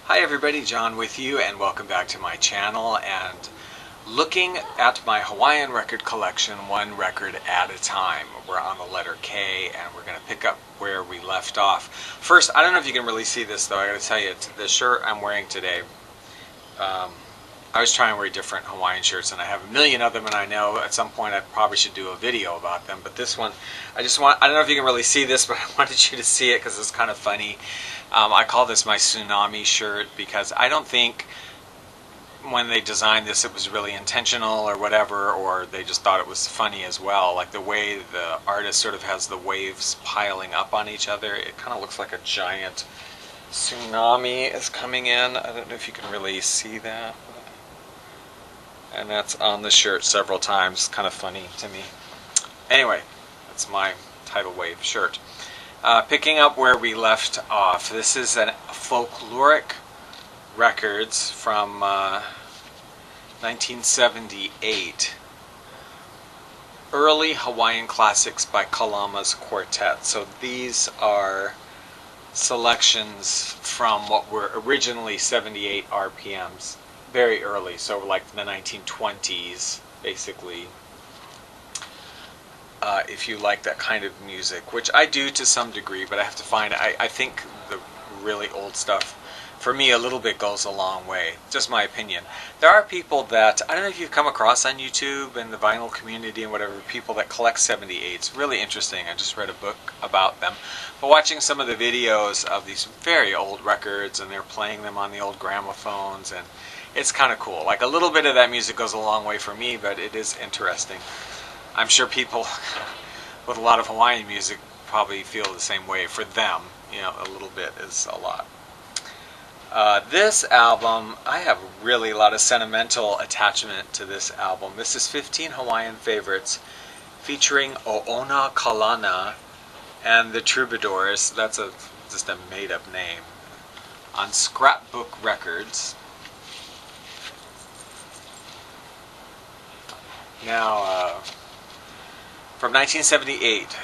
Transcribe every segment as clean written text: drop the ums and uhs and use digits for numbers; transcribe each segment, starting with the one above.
Hi everybody, John with you, and welcome back to my channel and looking at my Hawaiian record collection one record at a time. We're on the letter K and we're going to pick up where we left off. First, I don't know if you can really see this though, I gotta tell you, the shirt I'm wearing today, I was trying to wear different Hawaiian shirts and I have a million of them, and I know at some point I probably should do a video about them, but this one, I don't know if you can really see this, but I wanted you to see it because it's kind of funny. I call this my tsunami shirt because I don't think when they designed this it was really intentional or whatever, or they just thought it was funny as well. Like the way the artist sort of has the waves piling up on each other, it kind of looks like a giant tsunami is coming in. I don't know if you can really see that. And that's on the shirt several times. Kind of funny to me. Anyway, that's my tidal wave shirt. Picking up where we left off, this is a folkloric records from 1978. Early Hawaiian classics by Kalama's Quartette. So these are selections from what were originally 78 RPMs. Very early, so like the 1920s, basically. If you like that kind of music, which I do to some degree, but I have to find, I think the really old stuff, for me, a little bit goes a long way. Just my opinion. There are people that, I don't know if you've come across on YouTube and the vinyl community and whatever, people that collect 78s. Really interesting. I just read a book about them. But watching some of the videos of these very old records, and they're playing them on the old gramophones, and it's kind of cool. Like a little bit of that music goes a long way for me, but it is interesting. I'm sure people with a lot of Hawaiian music probably feel the same way. For them, you know, a little bit is a lot. This album, I have really a lot of sentimental attachment to this album. This is 15 Hawaiian Favorites featuring Oono Kalana and the Troubadores. That's just a made-up name. On Scrapbook Records. Now, from 1978,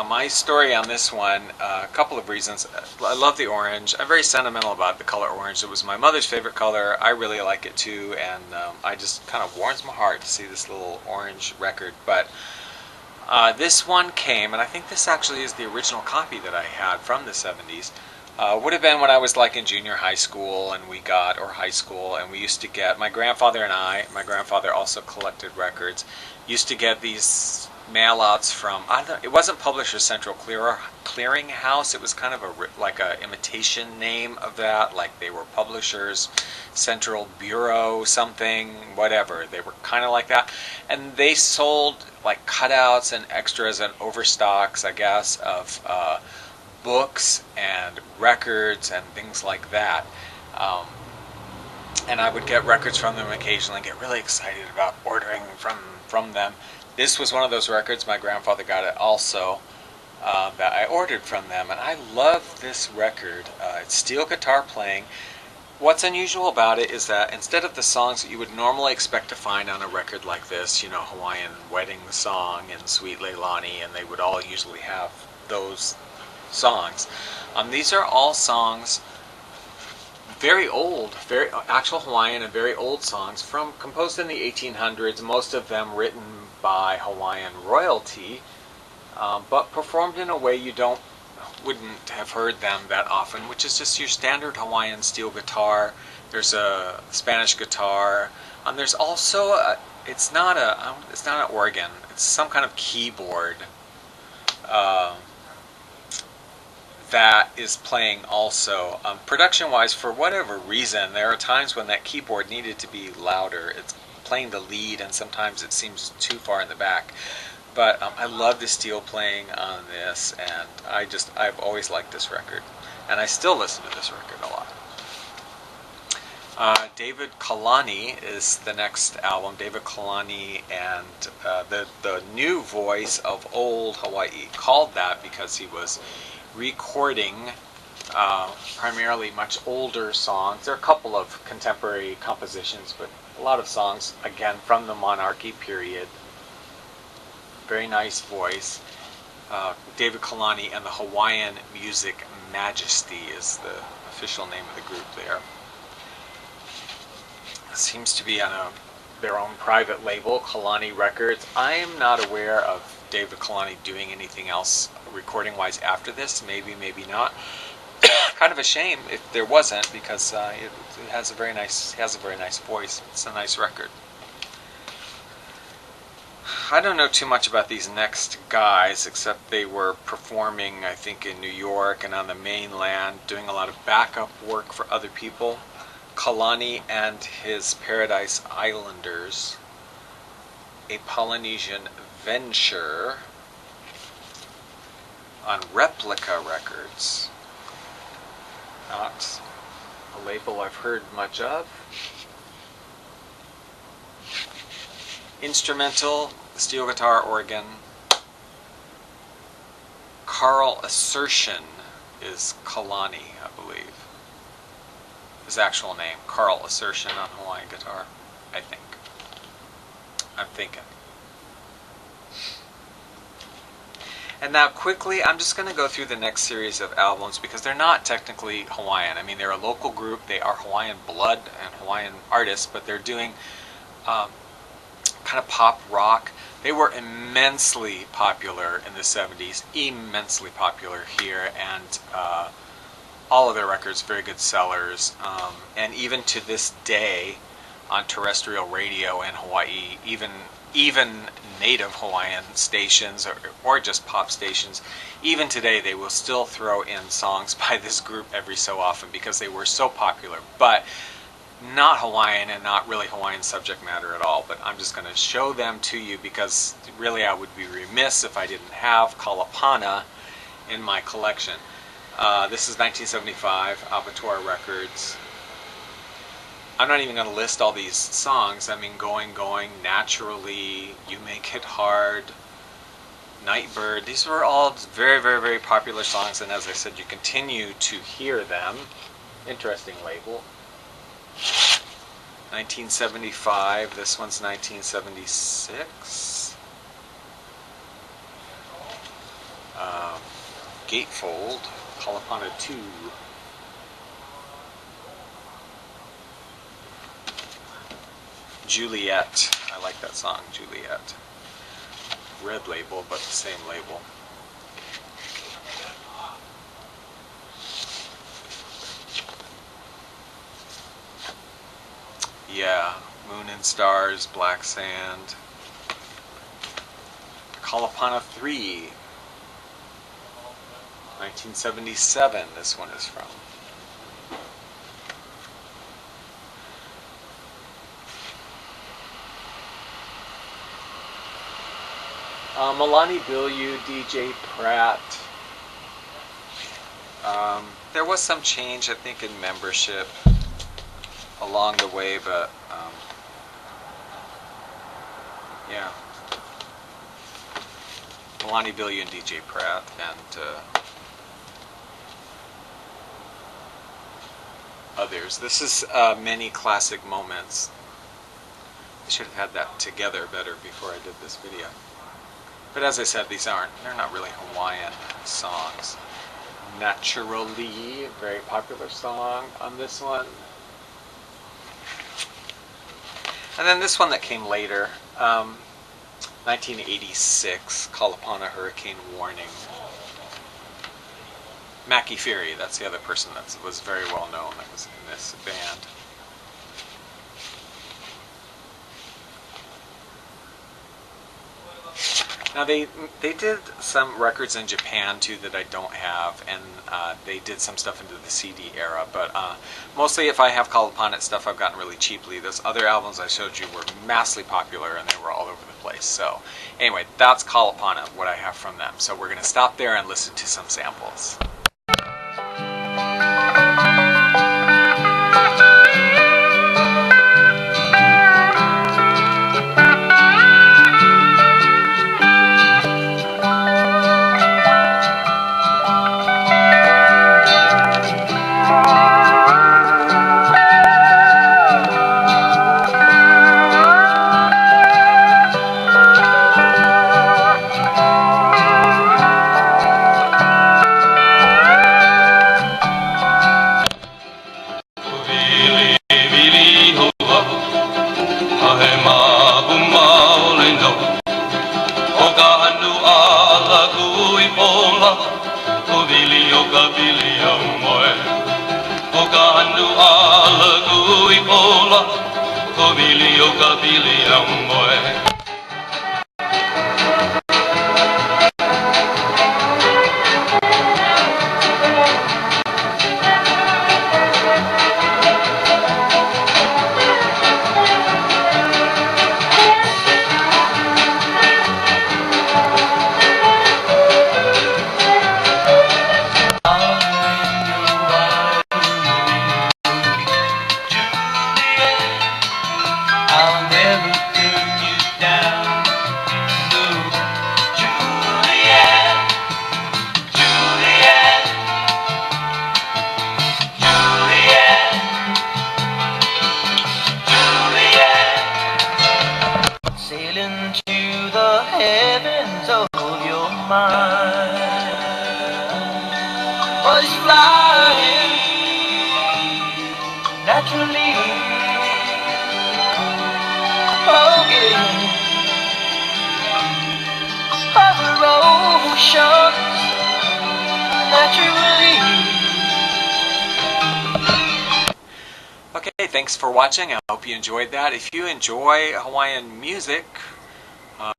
my story on this one, a couple of reasons. I love the orange. I'm very sentimental about the color orange. It was my mother's favorite color. I really like it too, and I just kind of warms my heart to see this little orange record. But this one came, and I think this actually is the original copy that I had from the 70s. Would have been when I was like in junior high school, and high school, and we used to get, my grandfather and my grandfather also collected records, used to get these mail-outs from, it wasn't Publishers Central Clearing House, it was kind of like a imitation name of that, like they were Publishers Central Bureau something, whatever, they were kind of like that, and they sold like cutouts and extras and overstocks, I guess, of books and records and things like that. And I would get records from them occasionally and get really excited about ordering from them. This was one of those records. My grandfather got it also, that I ordered from them, and I love this record. It's steel guitar playing. What's unusual about it is that instead of the songs that you would normally expect to find on a record like this, you know, Hawaiian Wedding Song and Sweet Leilani, and they would all usually have those songs. These are all songs, very old, very actual Hawaiian and very old songs, composed in the 1800s, most of them written by Hawaiian royalty, but performed in a way you wouldn't have heard them that often, which is just your standard Hawaiian steel guitar. There's a Spanish guitar, and there's also it's not an organ, it's some kind of keyboard that is playing also. Production-wise, for whatever reason, there are times when that keyboard needed to be louder. It's playing the lead, and sometimes it seems too far in the back. But I love the steel playing on this, and I've always liked this record, and I still listen to this record a lot. David Kalani is the next album. David Kalani and the new voice of old Hawaii, called that because he was recording primarily much older songs. There are a couple of contemporary compositions, but a lot of songs, again, from the monarchy period. Very nice voice. David Kalani and the Hawaiian music Majesty is the official name of the group there. seems to be on their own private label, Kalani Records. I am not aware of David Kalani doing anything else recording-wise after this. Maybe, maybe not. Kind of a shame if there wasn't, because it has a very nice, voice. It's a nice record. I don't know too much about these next guys, except they were performing, I think, in New York and on the mainland, doing a lot of backup work for other people. Kalani and his Paradise Islanders, a Polynesian venture, on Replica Records. Not a label I've heard much of. Instrumental, steel guitar, organ. Carl Assertion is Kalani, I believe. His actual name, Carl Assertion, on Hawaiian guitar, I think. I'm thinking. And now quickly, I'm just going to go through the next series of albums because they're not technically Hawaiian. I mean, they're a local group. They are Hawaiian blood and Hawaiian artists, but they're doing kind of pop rock. They were immensely popular in the 70s, immensely popular here, and all of their records very good sellers. And even to this day, on terrestrial radio in Hawaii, even native Hawaiian stations or just pop stations, even today they will still throw in songs by this group every so often because they were so popular, but not Hawaiian and not really Hawaiian subject matter at all. But I'm just going to show them to you because really I would be remiss if I didn't have Kalapana in my collection. This is 1975, Abattoir Records. I'm not even going to list all these songs. I mean, Going, Naturally, You Make It Hard, Nightbird. These were all very, very, very popular songs, and as I said, you continue to hear them. Interesting label. 1975. This one's 1976. Gatefold, Kalapana 2. Juliet. I like that song, Juliet. Red label, but the same label. Yeah, Moon and Stars, Black Sand. Kalapana 3. 1977, this one is from. Milani Bilyeu, DJ Pratt. There was some change, I think, in membership along the way, but yeah. Milani Bilyeu and DJ Pratt, and others. This is Many Classic Moments. I should have had that together better before I did this video. But as I said, they're not really Hawaiian songs. Naturally, very popular song on this one. And then this one that came later, 1986, Kalapana Hurricane Warning. Mackie Fury, that's the other person that was very well known that was in this band. Now they did some records in Japan too that I don't have, and they did some stuff into the CD era, but mostly if I have Kalapana stuff I've gotten really cheaply. Those other albums I showed you were massively popular and they were all over the place. So anyway, that's Kalapana, what I have from them. So we're going to stop there and listen to some samples. Kabili, oh Kabili, young boy. I'll never turn you down, no, Juliet, Juliet, Juliet, Juliet. Sailing to the heavens of your mind, was flying naturally. Floating over oceans naturally. Okay, thanks for watching. I hope you enjoyed that. If you enjoy Hawaiian music,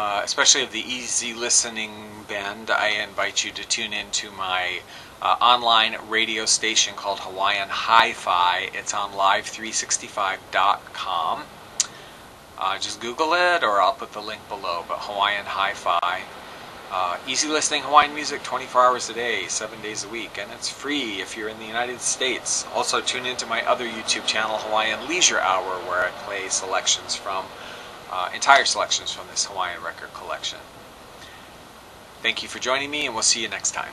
especially of the easy listening bend, I invite you to tune into my online radio station called Hawaiian Hi-Fi. It's on live365.com. Just Google it, or I'll put the link below. But Hawaiian Hi-Fi, easy listening Hawaiian music 24 hours a day, 7 days a week, and it's free if you're in the United States. Also tune into my other YouTube channel, Hawaiian Leisure Hour, where I play selections from entire selections from this Hawaiian record collection. Thank you for joining me, and we'll see you next time.